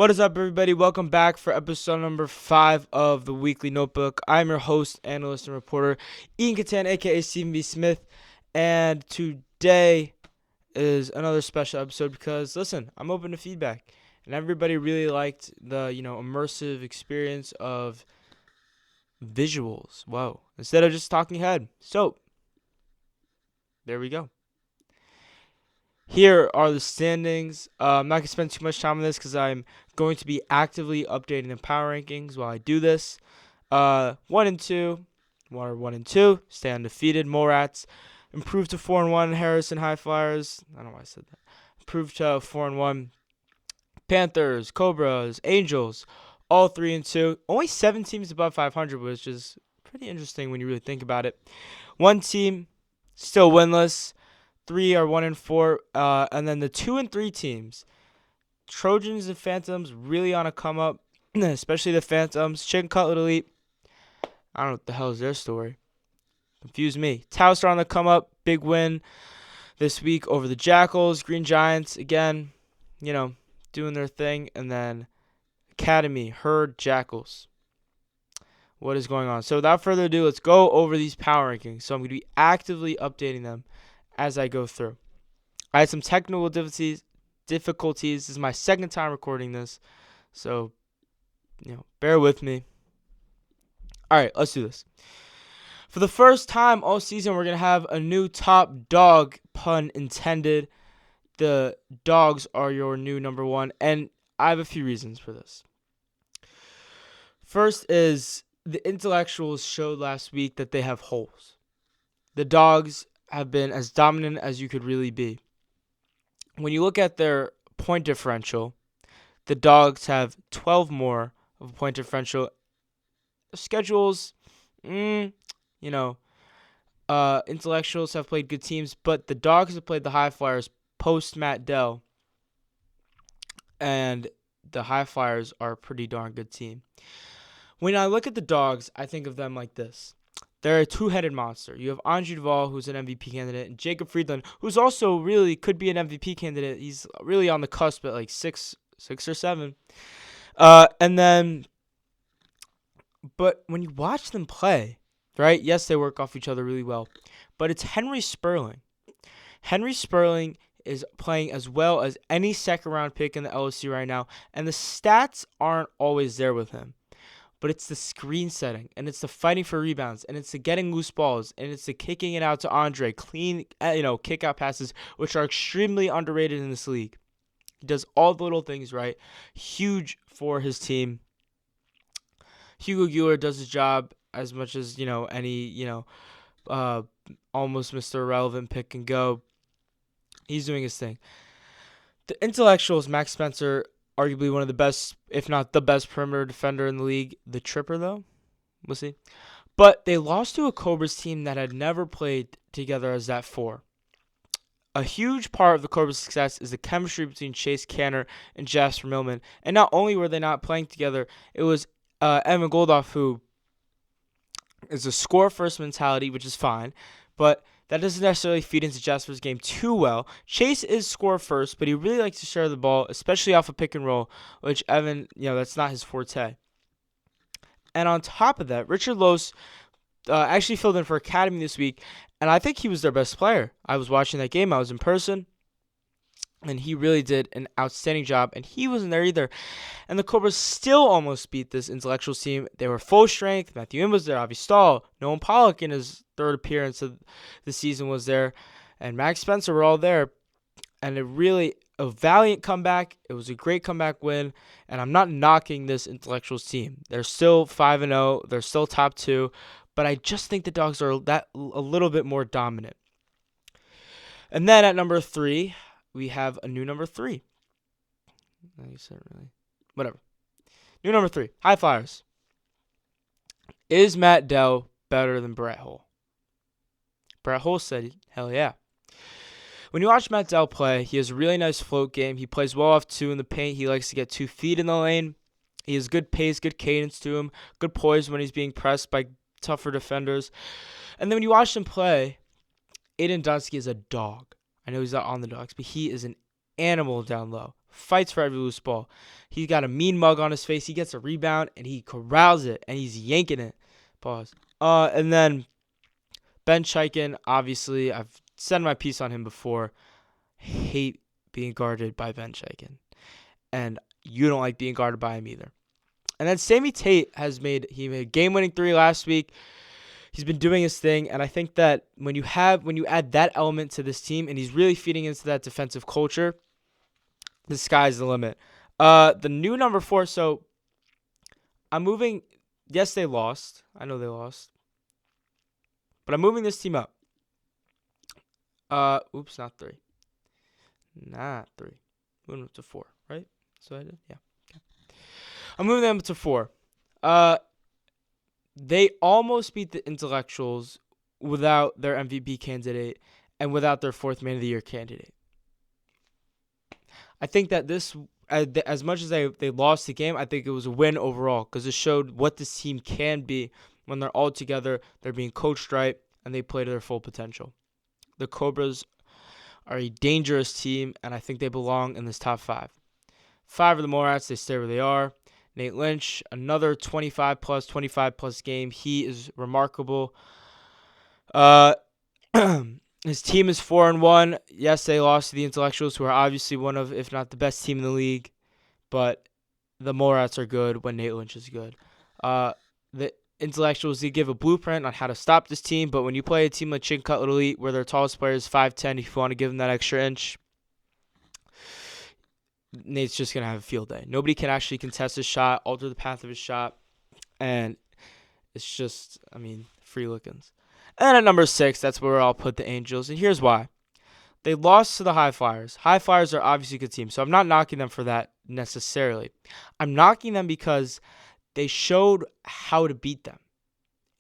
What is up, everybody? Welcome back for episode number 5 of the Weekly Notebook. I'm your host, analyst, and reporter, Ian Catan, aka Stephen B. Smith. And today is another special episode because, listen, I'm open to feedback. And everybody really liked the, immersive experience of visuals. Whoa. Instead of just talking head. So, there we go. Here are the standings. I'm not going to spend too much time on this because I'm going to be actively updating the power rankings while I do this. 1 and 2, Water 1 and 2, stay undefeated. Morats improved to 4 and 1. Harrison High Flyers, I don't know why I said that. Improved to 4 and 1. Panthers, Cobras, Angels, all 3 and 2. Only 7 teams above 500, which is pretty interesting when you really think about it. One team still winless. 3 are 1 and 4, and then the 2 and 3 teams, Trojans and Phantoms, really on a come up, especially the Phantoms. Chicken Cutlet Elite, I don't know what the hell is their story. Confuse me. Taos are on the come up, big win this week over the Jackals. Green Giants again, doing their thing, and then Academy, Herd, Jackals. What is going on? So without further ado, let's go over these power rankings. So I'm going to be actively updating them as I go through. I had some technical difficulties. This is my second time recording this, so bear with me. All right, let's do this. For the first time all season, we're going to have a new top dog, pun intended. The Dogs are your new number 1, and I have a few reasons for this. First is the intellectuals showed last week that they have holes. The Dogs have been as dominant as you could really be. When you look at their point differential, the Dogs have 12 more of a point differential. Schedules, intellectuals have played good teams, but the Dogs have played the High Flyers post Matt Dell, and the High Flyers are a pretty darn good team. When I look at the Dogs, I think of them like this. They're a two-headed monster. You have Andre Duvall, who's an MVP candidate, and Jacob Friedland, who's also really could be an MVP candidate. He's really on the cusp at like 6 or 7. But when you watch them play, right? Yes, they work off each other really well, but it's Henry Sperling. Henry Sperling is playing as well as any second-round pick in the LSU right now, and the stats aren't always there with him. But it's the screen setting, and it's the fighting for rebounds, and it's the getting loose balls, and it's the kicking it out to Andre, clean, kick-out passes, which are extremely underrated in this league. He does all the little things right. Huge for his team. Hugo Guler does his job as much as, any, almost Mr. Irrelevant pick and go. He's doing his thing. The intellectuals, Max Spencer, arguably one of the best, if not the best perimeter defender in the league. The Tripper, though, we'll see. But they lost to a Cobras team that had never played together as that 4. A huge part of the Cobras' success is the chemistry between Chase Canner and Jasper Millman. And not only were they not playing together, it was Evan Goldoff, who is a score-first mentality, which is fine, but that doesn't necessarily feed into Jasper's game too well. Chase is score first, but he really likes to share the ball, especially off a pick and roll, which Evan, that's not his forte. And on top of that, Richard Lose actually filled in for Academy this week, and I think he was their best player. I was watching that game. I was in person, and he really did an outstanding job, and he wasn't there either. And the Cobras still almost beat this intellectual team. They were full strength. Matthew Im was there. Avi Stahl, Nolan Pollock in his third appearance of the season was there, and Max Spencer were all there. And a valiant comeback. It was a great comeback win, and I'm not knocking this intellectuals team. They're still 5-0. They're still top 2, but I just think the Dogs are a little bit more dominant. And then at number 3, we have a new number 3. Whatever. New number 3, High Flyers. Is Matt Dell better than Brett Hull? Brett Hull said, hell yeah. When you watch Matt Dell play, he has a really nice float game. He plays well off 2 in the paint. He likes to get 2 feet in the lane. He has good pace, good cadence to him, good poise when he's being pressed by tougher defenders. And then when you watch him play, Aiden Dunsky is a dog. I know he's not on the Dogs, but he is an animal down low. fights for every loose ball. He's got a mean mug on his face. He gets a rebound and he corrals it and he's yanking it. Pause. And then Ben Chaikin, obviously, I've said my piece on him before. Hate being guarded by Ben Chaikin. And you don't like being guarded by him either. And then Sammy Tate made a game-winning 3 last week. He's been doing his thing, and I think that when you add that element to this team, and he's really feeding into that defensive culture, the sky's the limit. The new number 4. So I'm moving. Yes, they lost. I know they lost, but I'm moving this team up. Oops, not 3. Not 3. Moving up to 4, right? So I did, yeah. Okay. I'm moving them up to 4. They almost beat the Intellectuals without their MVP candidate and without their 4th Man of the Year candidate. I think that this, as much as they lost the game, I think it was a win overall because it showed what this team can be when they're all together, they're being coached right, and they play to their full potential. The Cobras are a dangerous team, and I think they belong in this top 5. 5 of the Morats, they stay where they are. Nate Lynch, another 25-plus game. He is remarkable. His team is 4-1. Yes, they lost to the Intellectuals, who are obviously one of, if not the best team in the league. But the Morats are good when Nate Lynch is good. The Intellectuals, they give a blueprint on how to stop this team. But when you play a team like Chin Cutlet Elite, where their tallest player is 5'10", if you want to give them that extra inch, Nate's just going to have a field day. Nobody can actually contest his shot, alter the path of his shot, and it's just, free lookings. And then at number 6, that's where I'll put the Angels, and here's why. They lost to the High Flyers. High Flyers are obviously a good team, so I'm not knocking them for that necessarily. I'm knocking them because they showed how to beat them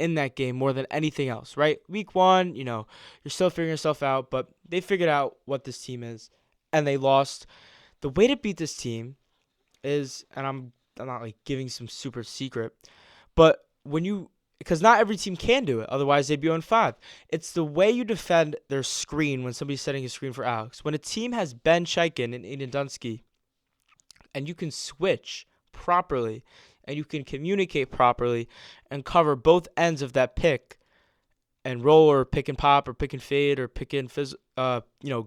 in that game more than anything else, right? Week 1, you're still figuring yourself out, but they figured out what this team is, and they lost. The way to beat this team is, and I'm not like giving some super secret, but because not every team can do it, otherwise they'd be 0-5. It's the way you defend their screen when somebody's setting a screen for Alex. When a team has Ben Chaikin and Aiden Dunsky, and you can switch properly, and you can communicate properly, and cover both ends of that pick, and roll or pick and pop or pick and fade or pick and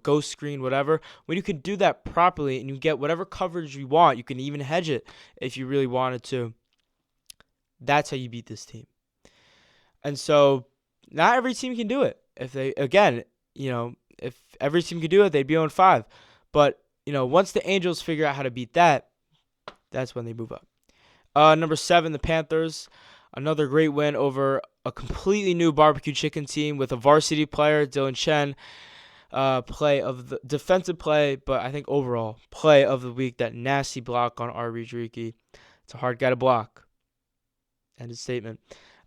ghost screen, whatever. When you can do that properly and you get whatever coverage you want, you can even hedge it if you really wanted to. That's how you beat this team. And so not every team can do it. If every team could do it, they'd be 0-5. But, once the Angels figure out how to beat that, that's when they move up. Number 7, the Panthers. Another great win over a completely new barbecue chicken team with a varsity player, Dylan Chen. Play of the defensive play, but I think overall play of the week, that nasty block on R.B. Driki. It's a hard guy to block. End of statement.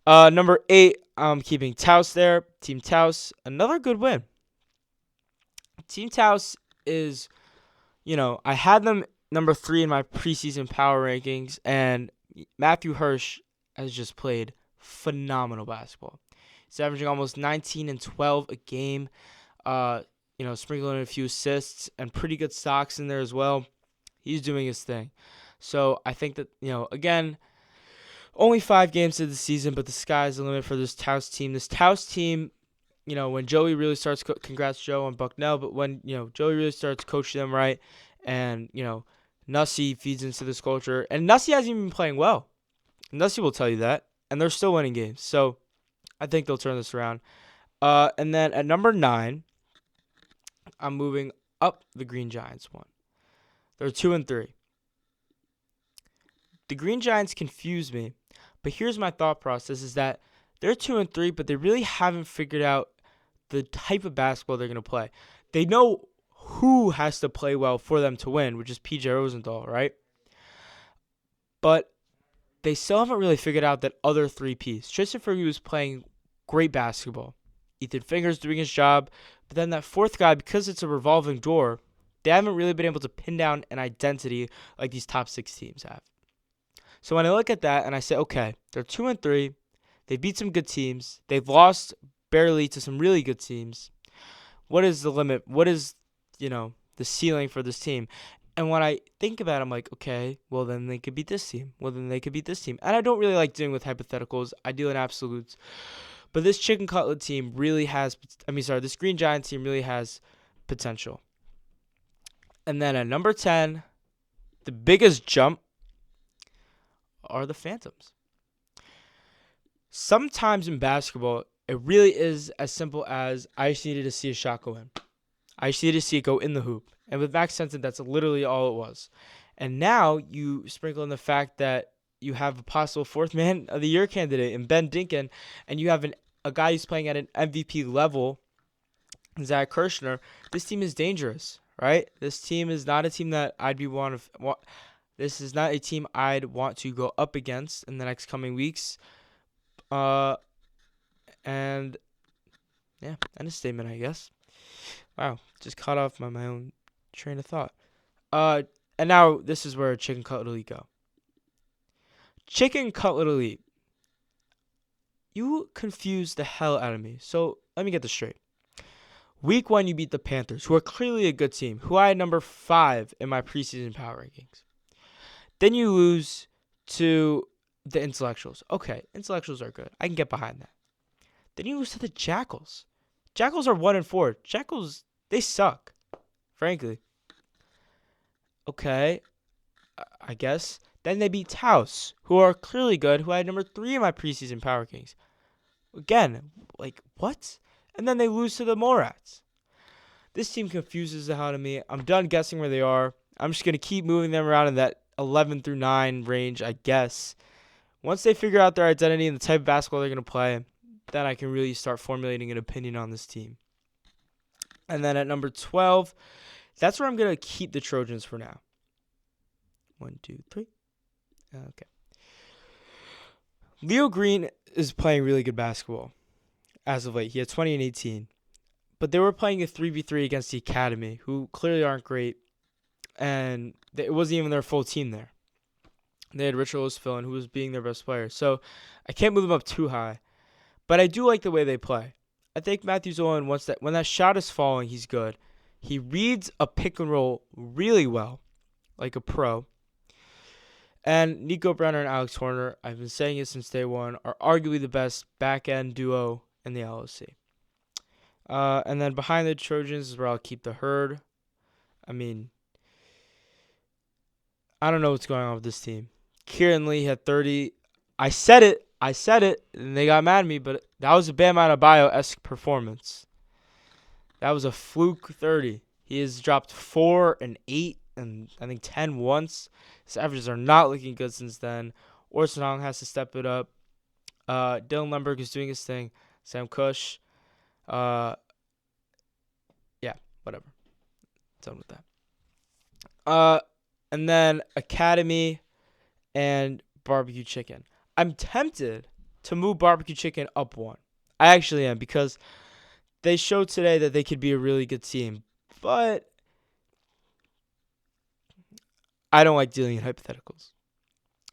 Number 8, I'm keeping Taos there. Team Taos, another good win. Team Taos is, I had them number 3 in my preseason power rankings, and Matthew Hirsch has just played phenomenal basketball. He's averaging almost 19 and 12 a game, sprinkling in a few assists and pretty good stocks in there as well. He's doing his thing. So I think that, again, only 5 games of the season, but the sky's the limit for this Taos team. This Taos team, when Joey really starts, congrats Joe on Bucknell, but when, Joey really starts coaching them right, and, Nussie feeds into this culture, and Nussie hasn't even been playing well. Nussie will tell you that, and they're still winning games. So I think they'll turn this around. And then at number 9, I'm moving up the Green Giants one. They're 2-3. The Green Giants confuse me, but here's my thought process: is that they're 2-3, but they really haven't figured out the type of basketball they're going to play. They know who has to play well for them to win, which is PJ Rosenthal, right? But they still haven't really figured out that other 3Ps. Tristan Fergie was playing great basketball. Ethan Finger's doing his job. But then that 4th guy, because it's a revolving door, they haven't really been able to pin down an identity like these top 6 teams have. So when I look at that and I say, okay, they're 2-3. They beat some good teams. They've lost barely to some really good teams. What is the limit? What is, the ceiling for this team? And when I think about it, I'm like, okay, well, then they could beat this team. Well, then they could beat this team. And I don't really like dealing with hypotheticals. I deal in absolutes. But this Chicken Cutlet team really has, this Green Giant team really has potential. And then at number 10, the biggest jump are the Phantoms. Sometimes in basketball, it really is as simple as I just needed to see a shot go in. I just needed to see it go in the hoop. And with Max Sensen, that's literally all it was. And now you sprinkle in the fact that you have a possible fourth man of the year candidate in Ben Dinkin, and you have a guy who's playing at an MVP level, Zach Kirshner. This team is dangerous, right? This team is not a team that This is not a team I'd want to go up against in the next coming weeks. And yeah, end of statement, I guess. Wow, just cut off my own train of thought. And now this is where Chicken Cutlet Elite go. Chicken Cutlet Elite. You confused the hell out of me. So let me get this straight. Week 1, you beat the Panthers, who are clearly a good team, who I had number 5 in my preseason power rankings. Then you lose to the Intellectuals. Okay, Intellectuals are good. I can get behind that. Then you lose to the Jackals. Jackals are 1-4. Jackals, they suck, frankly. Okay, I guess. Then they beat Taos, who are clearly good, who I had number 3 in my preseason power rankings. Again, like, what? And then they lose to the Morats. This team confuses the hell out of me. I'm done guessing where they are. I'm just going to keep moving them around in that 11 through 9 range, I guess. Once they figure out their identity and the type of basketball they're going to play, then I can really start formulating an opinion on this team. And then at number 12, that's where I'm going to keep the Trojans for now. 1, 2, 3. Okay. Leo Green is playing really good basketball as of late. He had 20 and 18. But they were playing a 3v3 against the Academy, who clearly aren't great. And it wasn't even their full team there. They had Richard Lewis-Fillon, who was being their best player. So I can't move them up too high. But I do like the way they play. I think Matthew Zolan, when that shot is falling, he's good. He reads a pick and roll really well, like a pro. And Nico Brenner and Alex Horner, I've been saying it since day one, are arguably the best back-end duo in the LOC. And then behind the Trojans is where I'll keep the Herd. I mean, I don't know what's going on with this team. Kieran Lee had 30. I said it, and they got mad at me, but that was a Bam Adebayo-esque performance. That was a fluke 30. He has dropped 4 and 8 and I think 10 once. His averages are not looking good since then. Orson Hong has to step it up. Dylan Lemberg is doing his thing. Sam Cush. Yeah, whatever. Done with that. And then Academy and Barbecue Chicken. I'm tempted to move Barbecue Chicken up 1. I actually am, because they showed today that they could be a really good team. But I don't like dealing in hypotheticals.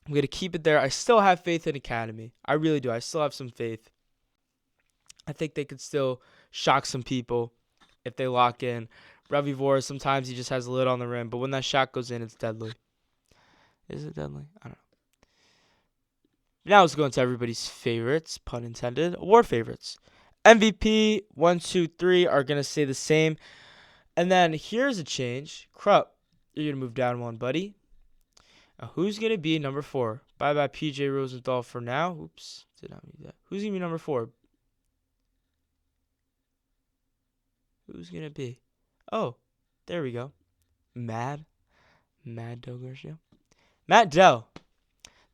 I'm going to keep it there. I still have faith in Academy. I really do. I still have some faith. I think they could still shock some people if they lock in. Ravi Vora, sometimes he just has a lid on the rim, but when that shot goes in, it's deadly. Is it deadly? I don't know. Now let's go into everybody's favorites, pun intended, award favorites. MVP, 1, 2, 3 are going to stay the same. And then here's a change. Krupp, you're going to move down 1, buddy. Now, who's going to be number 4? Bye-bye PJ Rosenthal for now. Oops, did not mean that. Who's going to be number 4? Who's going to be? Oh, there we go. Mad Del Garcia. Matt Dell.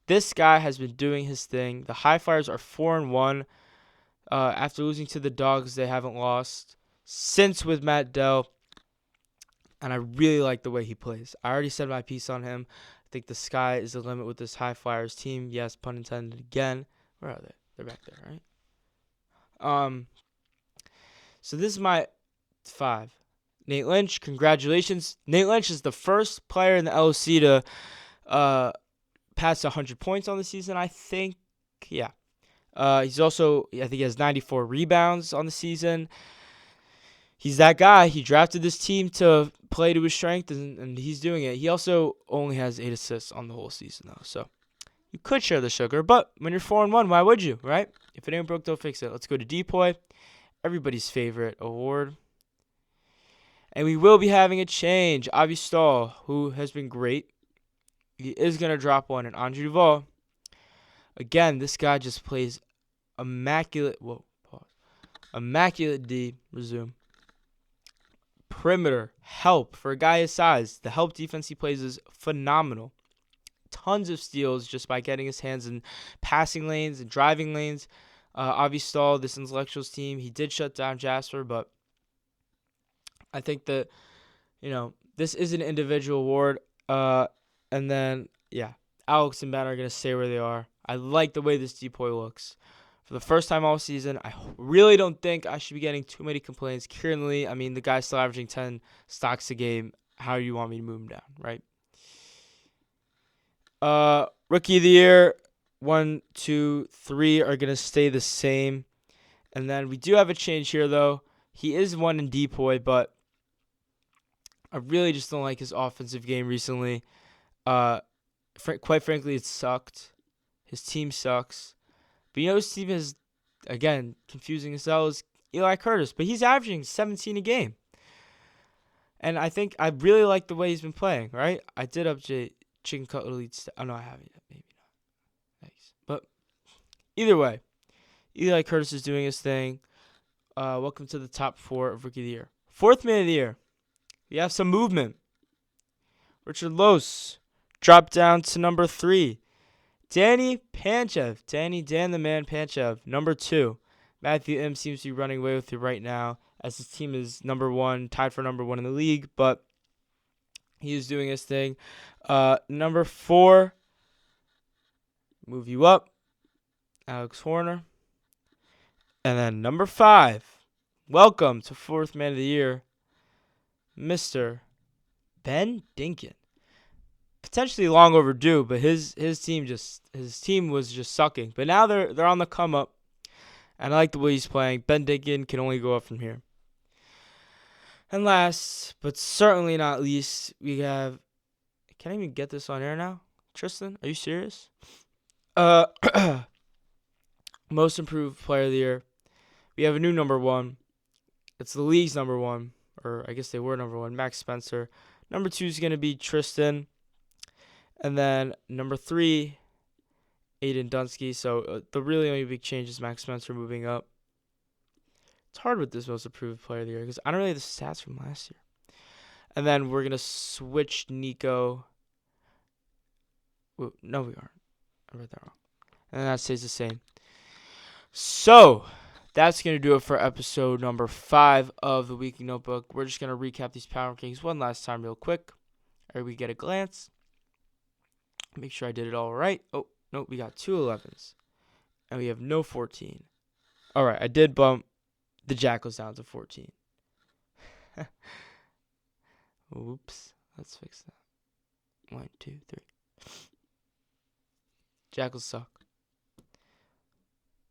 This guy has been doing his thing. The High Flyers are 4-1. After losing to the Dogs, they haven't lost since with Matt Dell. And I really like the way he plays. I already said my piece on him. I think the sky is the limit with this High Flyers team. Yes, pun intended again. Where are they? They're back there, right? So this is my 5. Nate Lynch, congratulations. Nate Lynch is the first player in the LOC to pass 100 points on the season, I think. Yeah. He's also, I think he has 94 rebounds on the season. he's that guy. He drafted this team to play to his strength, and he's doing it. He also only has 8 assists on the whole season, though. So you could share the sugar, but when you're 4-1, why would you, right? If it ain't broke, don't fix it. Let's go to Depoy, everybody's favorite award. And we will be having a change. Avi Stahl, who has been great, he is going to drop one. And Andre Duval, again, this guy just plays immaculate. Whoa, pause. Immaculate D. Resume. Perimeter help for a guy his size. The help defense he plays is phenomenal. Tons of steals just by getting his hands in passing lanes and driving lanes. Avi Stahl, this intellectuals team, he did shut down Jasper, but I think that, this is an individual award. And then, Alex and Ben are going to stay where they are. I like the way this Depoy looks. For the first time all season, I really don't think I should be getting too many complaints. Kieran Lee, the guy's still averaging 10 stocks a game. How do you want me to move him down, right? Rookie of the year, 1, 2, 3 are going to stay the same. And then we do have a change here, though. He is one in Depoy, but I really just don't like his offensive game recently. Quite frankly, it sucked. His team sucks. But his team is, again, confusing as hell, is Eli Curtis. But he's averaging 17 a game. And I think I really like the way he's been playing, right? I did update Chicken Cutlet Elite. Oh, no, I haven't yet. Maybe not. Thanks. But either way, Eli Curtis is doing his thing. Welcome to the top 4 of Rookie of the Year. 4th Man of the Year. We have some movement. Richard Los dropped down to number 3. Danny Panchev. Dan the Man Panchev, number 2. Matthew M seems to be running away with it right now as his team is number 1, tied for number 1 in the league, but he is doing his thing. Number 4, move you up, Alex Horner. And then number 5, welcome to 4th Man of the Year, Mr. Ben Dinkin. Potentially long overdue, but his team was just sucking. But now they're on the come up, and I like the way he's playing. Ben Dinkin can only go up from here. And last, but certainly not least, we have. Can I even get this on air now, Tristan? Are you serious? Most improved player of the year. We have a new number 1. It's the league's number 1, or I guess they were number 1. Max Spencer. Number 2 is going to be Tristan. And then number 3, Aiden Dunsky. So the really only big change is Max Spencer moving up. It's hard with this most improved player of the year because I don't really have the stats from last year. And then we're going to switch Nico. No, we aren't. I read that wrong. And that stays the same. So that's going to do it for episode number 5 of the Weekly Notebook. We're just going to recap these power rankings one last time real quick. We get a glance. Make sure I did it all right. Oh, no, we got 2 11s. And we have no 14. All right, I did bump the Jackals down to 14. Oops. Let's fix that. 1, 2, 3. Jackals suck.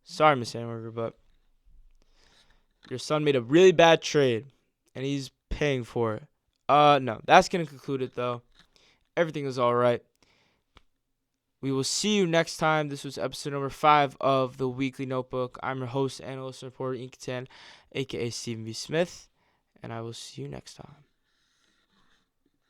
Sorry, Miss Hamburger, but your son made a really bad trade, and he's paying for it. No, that's going to conclude it, though. Everything is all right. We will see you next time. This was episode number 5 of the Weekly Notebook. I'm your host, analyst, and reporter, Inkatan, a.k.a. Stephen V. Smith, and I will see you next time.